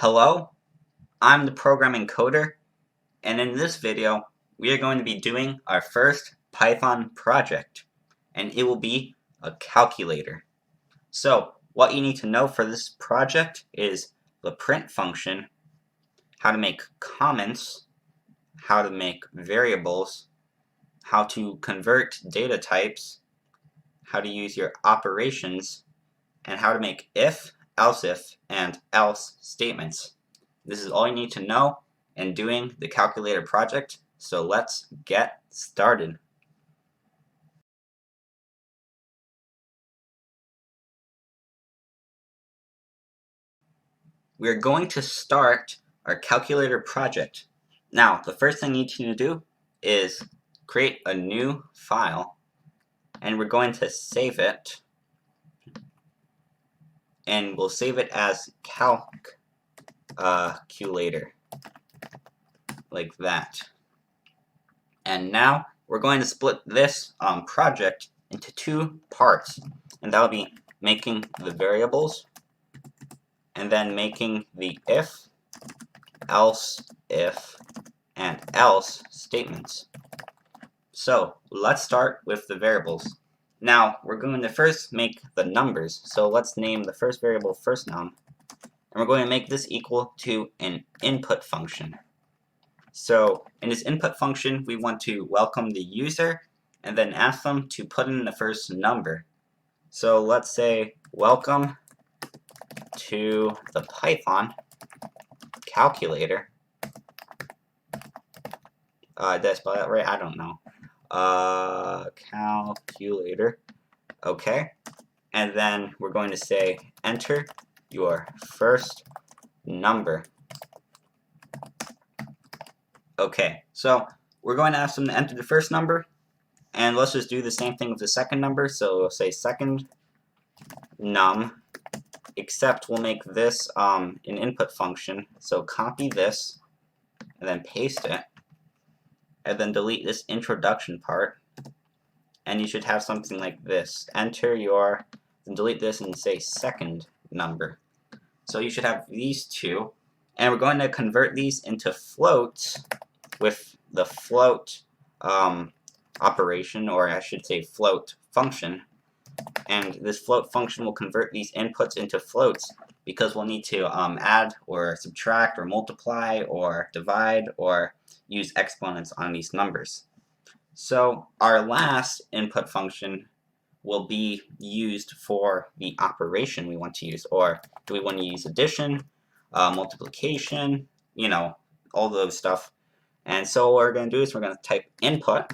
Hello, I'm the programming coder, and in this video, we are going to be doing our first Python project, and it will be a calculator. So, what you need to know for this project is the print function, how to make comments, how to make variables, how to convert data types, how to use your operations, and how to make if, else if, and else statements. This is all you need to know in doing the calculator project, so let's get started. We're going to start our calculator project. Now, the first thing you need to do is create a new file, and we're going to save it, and we'll save it as calculator, like that. And now we're going to split this project into two parts, and that'll be making the variables and then making the if, else if, and else statements. So let's start with the variables. Now we're going to first make the numbers, so let's name the first variable firstNum, and we're going to make this equal to an input function. So in this input function, we want to welcome the user and then ask them to put in the first number. So let's say welcome to the Python calculator. Did I spell that right? I don't know. Calculator. Okay. And then we're going to say enter your first number. Okay, so we're going to ask them to enter the first number, and let's just do the same thing with the second number. So we'll say second num, except we'll make this an input function. So copy this, and then paste it, and then delete this introduction part, and you should have something like this. Enter your, and delete this and say second number. So you should have these two, and we're going to convert these into floats with the float operation, or I should say float function. And this float function will convert these inputs into floats because we'll need to add or subtract or multiply or divide or use exponents on these numbers. So our last input function will be used for the operation we want to use, or do we want to use addition, multiplication, you know, all those stuff. And so what we're going to do is we're going to type input,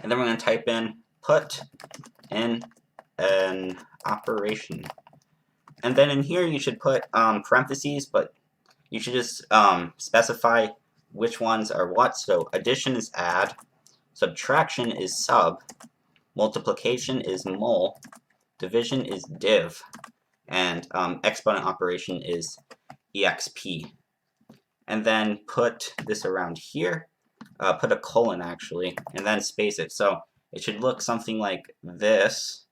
and then we're going to type in put in an operation. And then in here you should put parentheses, but you should just specify which ones are what. So addition is add, subtraction is sub, multiplication is mul, division is div, and exponent operation is exp. And then put this around here, put a colon actually, and then space it. So it should look something like this,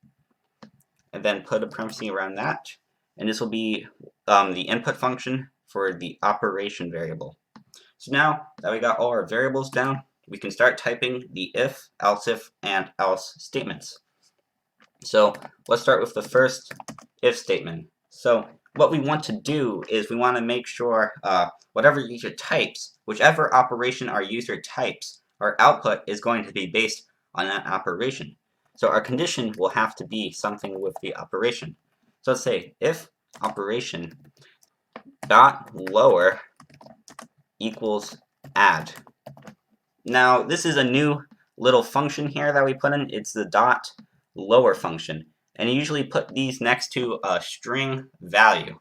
and then put a parenthesis around that. And this will be the input function for the operation variable. So now that we got all our variables down, we can start typing the if, else if, and else statements. So let's start with the first if statement. So what we want to do is we want to make sure whatever user types, whichever operation our user types, our output is going to be based on that operation. So our condition will have to be something with the operation. So let's say if operation dot lower equals add. Now this is a new little function here that we put in. It's the dot lower function, and you usually put these next to a string value.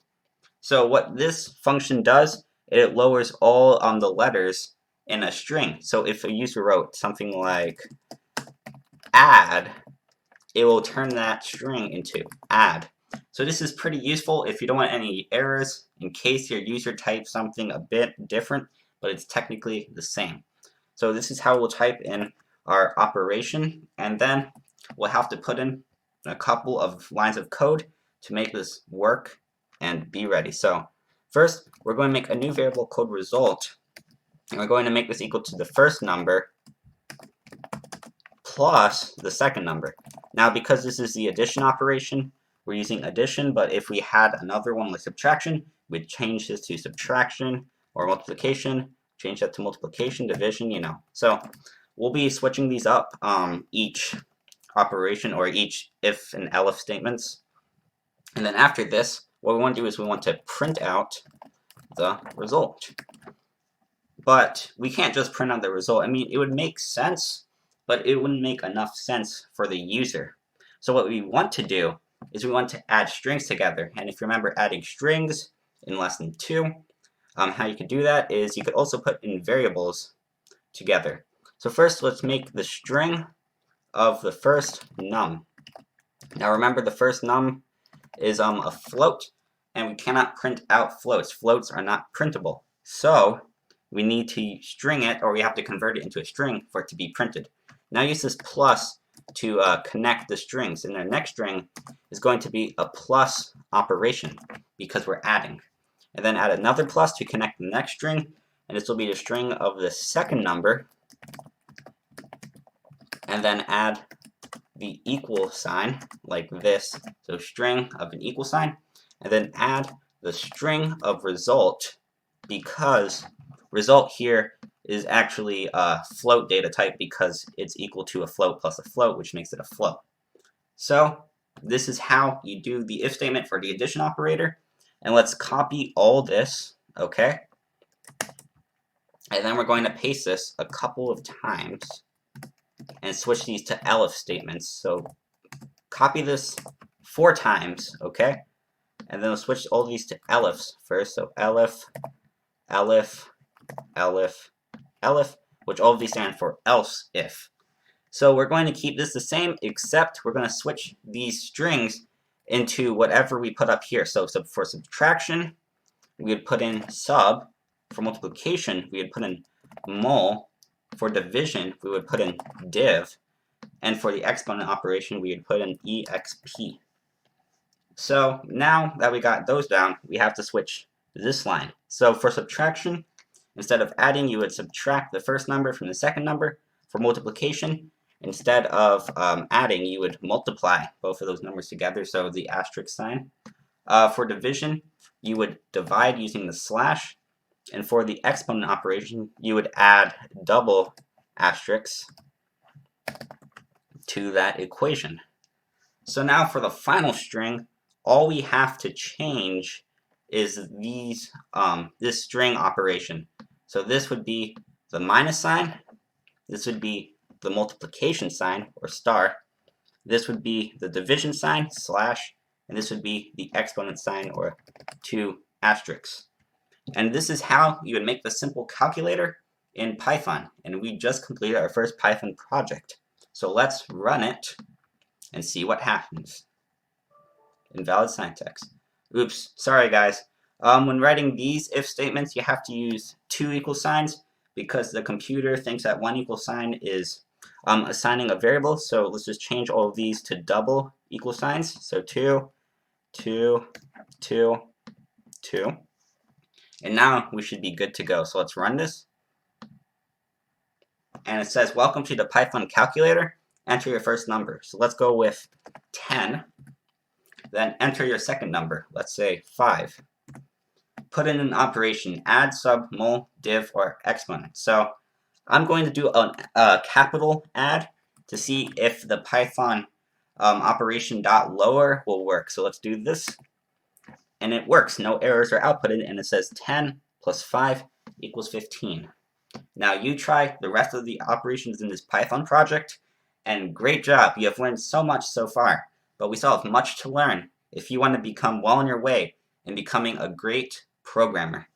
So what this function does, it lowers all the letters in a string. So if a user wrote something like add, it will turn that string into add. So this is pretty useful if you don't want any errors in case your user types something a bit different, but it's technically the same. So this is how we'll type in our operation, and then we'll have to put in a couple of lines of code to make this work and be ready. So First, we're going to make a new variable called result, and we're going to make this equal to the first number plus the second number. Now, because this is the addition operation, we're using addition, but if we had another one like subtraction, we'd change this to subtraction, or multiplication, change that to multiplication, division, you know. So we'll be switching these up each operation, or each if and elif statements. And then after this, what we want to do is we want to print out the result. But we can't just print out the result. I mean, it would make sense, but it wouldn't make enough sense for the user. So what we want to do is we want to add strings together. And if you remember adding strings in lesson 2, how you could do that is you could also put in variables together. So first, let's make the string of the first num. Now remember, the first num is a float, and we cannot print out floats. Floats are not printable. So we need to string it, or we have to convert it into a string for it to be printed. Now use this plus to connect the strings, and the next string is going to be a plus operation because we're adding. And then add another plus to connect the next string, and this will be the string of the second number, and then add the equal sign like this, so string of an equal sign, and then add the string of result, because result here is actually a float data type because it's equal to a float plus a float, which makes it a float. So this is how you do the if statement for the addition operator. And let's copy all this, okay? And then we're going to paste this a couple of times and switch these to elif statements. So copy this 4 times, okay? And then we'll switch all these to elifs first. So elif, elif, elif, elif, which all of these stand for else if. So we're going to keep this the same, except we're going to switch these strings into whatever we put up here. So for subtraction, we would put in sub. For multiplication, we would put in mul. For division, we would put in div. And for the exponent operation, we would put in exp. So now that we got those down, we have to switch this line. So for subtraction, instead of adding, you would subtract the first number from the second number. For multiplication, instead of adding, you would multiply both of those numbers together, so the asterisk sign. For division, you would divide using the slash. And for the exponent operation, you would add double asterisks to that equation. So now for the final string, all we have to change is this string operation. So this would be the minus sign, this would be the multiplication sign, or star, this would be the division sign, slash, and this would be the exponent sign, or 2 asterisks. And this is how you would make the simple calculator in Python. And we just completed our first Python project. So let's run it and see what happens. Invalid syntax. Oops, sorry guys. When writing these if statements, you have to use 2 equal signs because the computer thinks that 1 equal sign is assigning a variable. So let's just change all of these to double equal signs. So 2, 2, 2, 2. And now we should be good to go. So let's run this. And it says, welcome to the Python calculator. Enter your first number. So let's go with 10. Then enter your second number. Let's say 5. Put in an operation, add, sub, mul, div, or exponent. So I'm going to do a capital add to see if the Python operation .lower will work. So let's do this. And it works. No errors are outputted, and it says 10 plus 5 equals 15. Now you try the rest of the operations in this Python project, and great job. You have learned so much so far, but we still have much to learn if you want to become well on your way in becoming a great programmer.